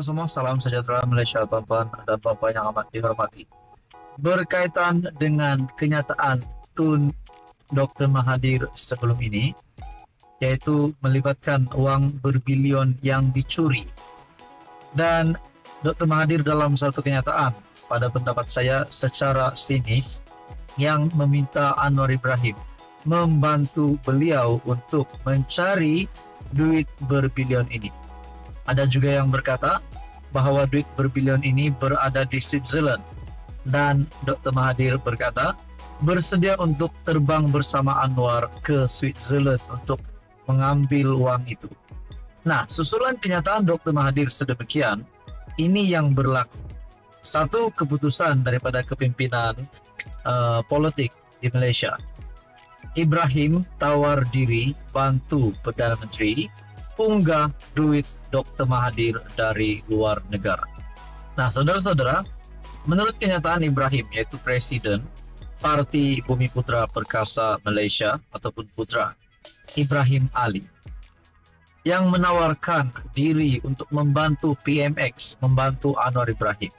Halo semua, salam sejahtera Malaysia, tuan-tuan dan puan-puan yang amat dihormati. Berkaitan dengan kenyataan Tun Dr. Mahathir sebelum ini, yaitu melibatkan wang berbilion yang dicuri. Dan Dr. Mahathir dalam satu kenyataan, pada pendapat saya secara sinis, yang meminta Anwar Ibrahim membantu beliau untuk mencari duit berbilion ini. Ada juga yang berkata bahwa duit berbilion ini berada di Switzerland, dan Dr. Mahathir berkata bersedia untuk terbang bersama Anwar ke Switzerland untuk mengambil uang itu. Nah, susulan kenyataan Dr. Mahathir sedemikian, ini yang berlaku. Satu keputusan daripada kepimpinan politik di Malaysia. Ibrahim tawar diri bantu Perdana Menteri punggah duit Dr. Mahathir dari luar negara. Nah, saudara-saudara, menurut kenyataan Ibrahim, yaitu Presiden Parti Bumi Putra Perkasa Malaysia ataupun Putra, Ibrahim Ali, yang menawarkan diri untuk membantu PMX, membantu Anwar Ibrahim,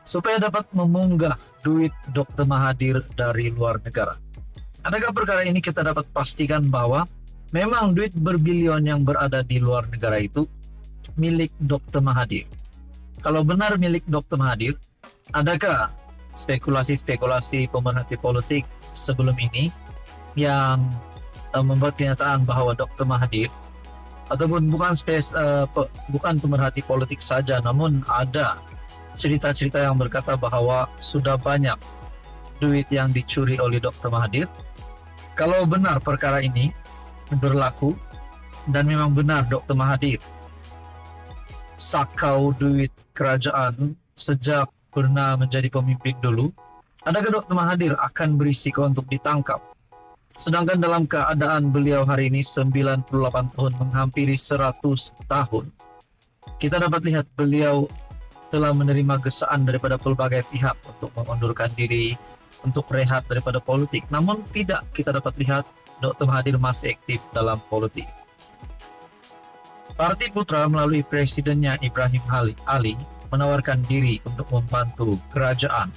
supaya dapat memunggah duit Dr. Mahathir dari luar negara. Adakah perkara ini kita dapat pastikan bahwa memang duit berbilion yang berada di luar negara itu milik Dr. Mahathir? Kalau benar milik Dr. Mahathir, adakah spekulasi-spekulasi pemerhati politik sebelum ini yang membuat kenyataan bahwa Dr. Mahathir, ataupun bukan pemerhati politik saja, namun ada cerita-cerita yang berkata bahwa sudah banyak duit yang dicuri oleh Dr. Mahathir? Kalau benar perkara ini berlaku dan memang benar Dr. Mahathir sakau duit kerajaan sejak pernah menjadi pemimpin dulu, adakah Dr. Mahathir akan berisiko untuk ditangkap? Sedangkan dalam keadaan beliau hari ini 98 tahun, menghampiri 100 tahun, kita dapat lihat beliau telah menerima gesaan daripada pelbagai pihak untuk mengundurkan diri, untuk rehat daripada politik. Namun tidak kita dapat lihat Dr. Mahathir masih aktif dalam politik. Parti Putra melalui presidennya Ibrahim Ali menawarkan diri untuk membantu kerajaan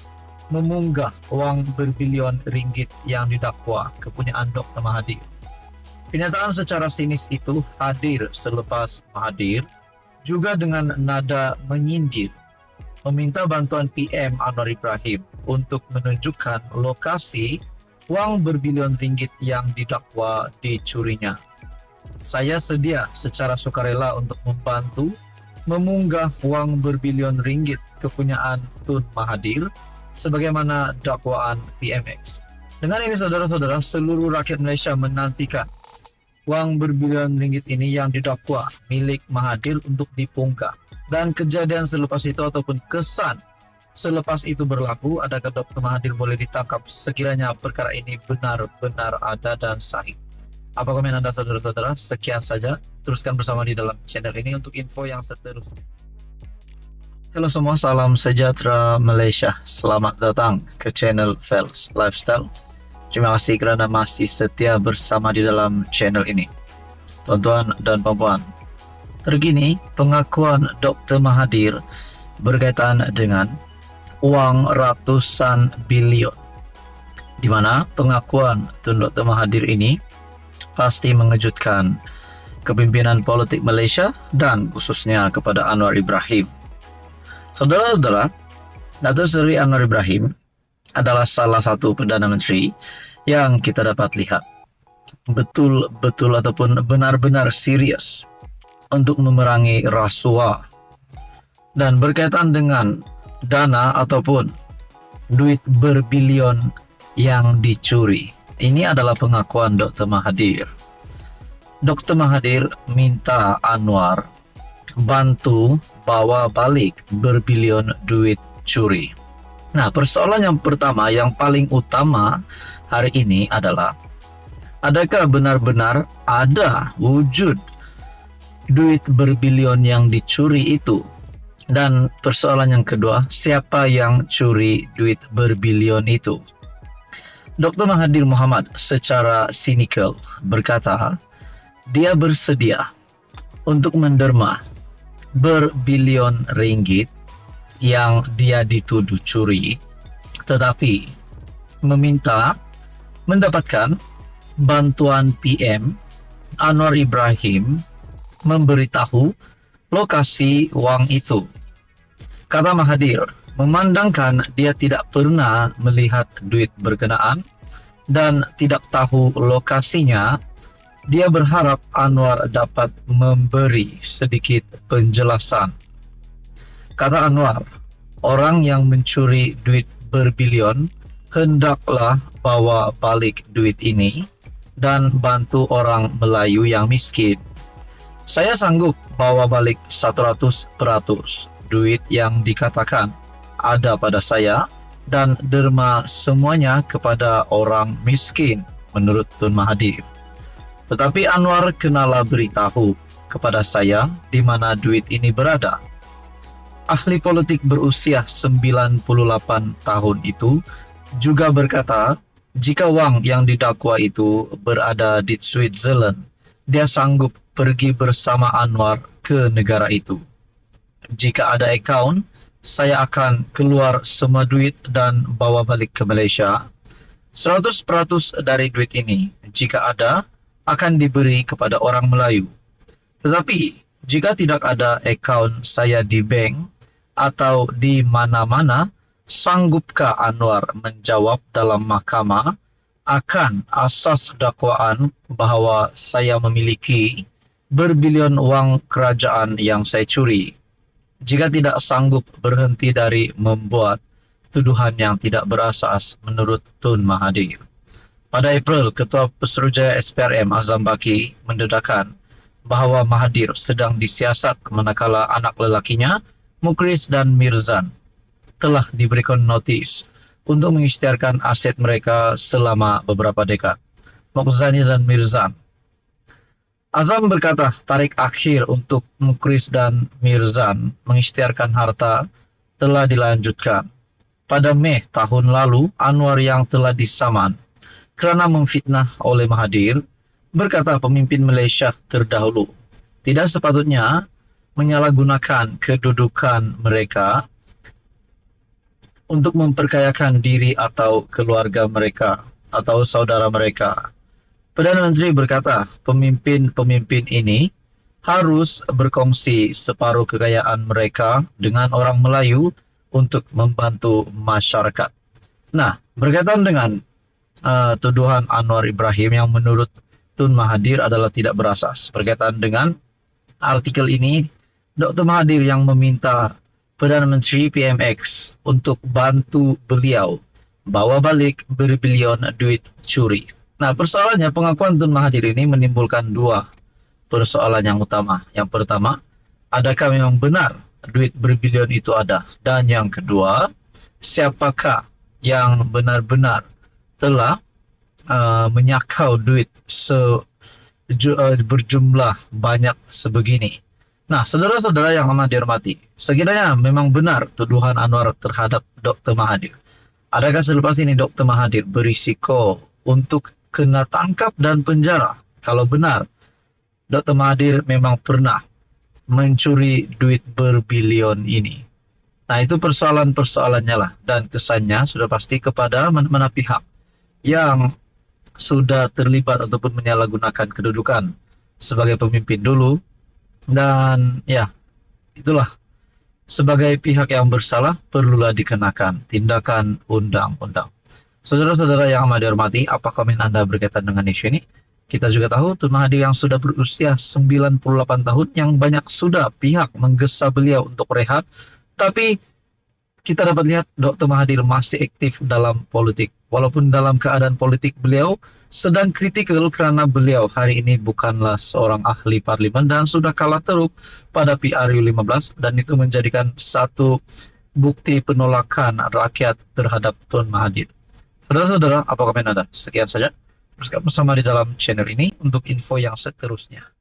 memunggah uang berbilion ringgit yang didakwa kepunyaan Dr. Mahathir. Kenyataan secara sinis itu hadir selepas Mahathir juga dengan nada menyindir meminta bantuan PM Anwar Ibrahim untuk menunjukkan lokasi uang berbilion ringgit yang didakwa dicurinya. Saya sedia secara sukarela untuk membantu memunggah uang berbilion ringgit kepunyaan Tun Mahathir sebagaimana dakwaan PMX. Dengan ini saudara-saudara, seluruh rakyat Malaysia menantikan uang berbilion ringgit ini yang didakwa milik Mahathir untuk dipunggah. Dan kejadian selepas itu ataupun kesan selepas itu berlaku, adakah Dr. Mahathir boleh ditangkap sekiranya perkara ini benar-benar ada dan sahih? Apa komen Anda saudara-saudara? Sekian saja, teruskan bersama di dalam channel ini untuk info yang seterusnya. Halo semua, salam sejahtera Malaysia. Selamat datang ke channel Fels Lifestyle. Terima kasih kerana masih setia bersama di dalam channel ini. Tuan-tuan dan puan-puan, terkini pengakuan Dr. Mahathir berkaitan dengan uang ratusan bilion, di mana pengakuan Tun Dr. Mahathir ini pasti mengejutkan kepimpinan politik Malaysia dan khususnya kepada Anwar Ibrahim. Saudara-saudara, Datuk Seri Anwar Ibrahim adalah salah satu Perdana Menteri yang kita dapat lihat betul-betul ataupun benar-benar serius untuk memerangi rasuah. Dan berkaitan dengan dana ataupun duit berbilion yang dicuri, ini adalah pengakuan Dr. Mahathir. Dr. Mahathir minta Anwar bantu bawa balik berbilion duit curi. Nah, persoalan yang pertama, yang paling utama hari ini adalah, adakah benar-benar ada wujud duit berbilion yang dicuri itu? Dan persoalan yang kedua, siapa yang curi duit berbilion itu? Dr. Mahathir Mohamad secara sinikal berkata dia bersedia untuk menderma berbilion ringgit yang dia dituduh curi, tetapi meminta mendapatkan bantuan PM Anwar Ibrahim memberitahu lokasi wang itu. Kata Mahathir, memandangkan dia tidak pernah melihat duit berkenaan dan tidak tahu lokasinya, dia berharap Anwar dapat memberi sedikit penjelasan. Kata Anwar, orang yang mencuri duit berbilion hendaklah bawa balik duit ini dan bantu orang Melayu yang miskin. Saya sanggup bawa balik 100% duit yang dikatakan ada pada saya dan derma semuanya kepada orang miskin, menurut Tun Mahathir. Tetapi Anwar kenalah beritahu kepada saya di mana duit ini berada. Ahli politik berusia 98 tahun itu juga berkata, jika wang yang didakwa itu berada di Switzerland, dia sanggup pergi bersama Anwar ke negara itu. Jika ada akaun, saya akan keluar semua duit dan bawa balik ke Malaysia. 100% dari duit ini, jika ada, akan diberi kepada orang Melayu. Tetapi, jika tidak ada akaun saya di bank atau di mana-mana, sanggupkah Anwar menjawab dalam mahkamah akan asas dakwaan bahawa saya memiliki berbilion wang kerajaan yang saya curi? Jika tidak sanggup berhenti dari membuat tuduhan yang tidak berasas menurut Tun Mahathir. Pada April, Ketua Pesuruhjaya SPRM Azam Baki mendedahkan bahawa Mahathir sedang disiasat manakala anak lelakinya, Mukhris dan Mirzan, telah diberikan notis untuk mengisytiharkan aset mereka selama beberapa dekad. Mokhzani dan Mirzan. Azam berkata tarikh akhir untuk Mukhris dan Mirzan mengisytiharkan harta telah dilanjutkan. Pada Mei tahun lalu, Anwar yang telah disaman kerana memfitnah oleh Mahathir berkata pemimpin Malaysia terdahulu tidak sepatutnya menyalahgunakan kedudukan mereka untuk memperkayakan diri atau keluarga mereka atau saudara mereka. Perdana Menteri berkata, pemimpin-pemimpin ini harus berkongsi separuh kekayaan mereka dengan orang Melayu untuk membantu masyarakat. Nah, berkaitan dengan tuduhan Anwar Ibrahim yang menurut Tun Mahathir adalah tidak berasas. Berkaitan dengan artikel ini, Dr. Mahathir yang meminta Perdana Menteri PMX untuk bantu beliau bawa balik berbilion duit curi. Nah, persoalannya pengakuan Tun Mahathir ini menimbulkan dua persoalan yang utama. Yang pertama, adakah memang benar duit berbilion itu ada? Dan yang kedua, siapakah yang benar-benar telah menyakau duit berjumlah banyak sebegini? Nah, saudara-saudara yang amat dihormati, sekiranya memang benar tuduhan Anwar terhadap Dr. Mahathir, adakah selepas ini Dr. Mahathir berisiko untuk kena tangkap dan penjara kalau benar Dr. Mahathir memang pernah mencuri duit berbilion ini? Nah, itu persoalan-persoalannya lah, dan kesannya sudah pasti kepada mana-mana pihak yang sudah terlibat ataupun menyalahgunakan kedudukan sebagai pemimpin dulu. Dan ya, itulah, sebagai pihak yang bersalah perlulah dikenakan tindakan undang-undang. Saudara-saudara yang amat dihormati, apa komen Anda berkaitan dengan isu ini? Kita juga tahu Tun Mahathir yang sudah berusia 98 tahun, yang banyak sudah pihak menggesa beliau untuk rehat, tapi kita dapat lihat Dr. Mahathir masih aktif dalam politik. Walaupun dalam keadaan politik beliau sedang kritikal kerana beliau hari ini bukanlah seorang ahli parlimen dan sudah kalah teruk pada PRU15, dan itu menjadikan satu bukti penolakan rakyat terhadap Tun Mahathir. Saudara-saudara, apa komen Anda? Sekian saja. Teruskan bersama di dalam channel ini untuk info yang seterusnya.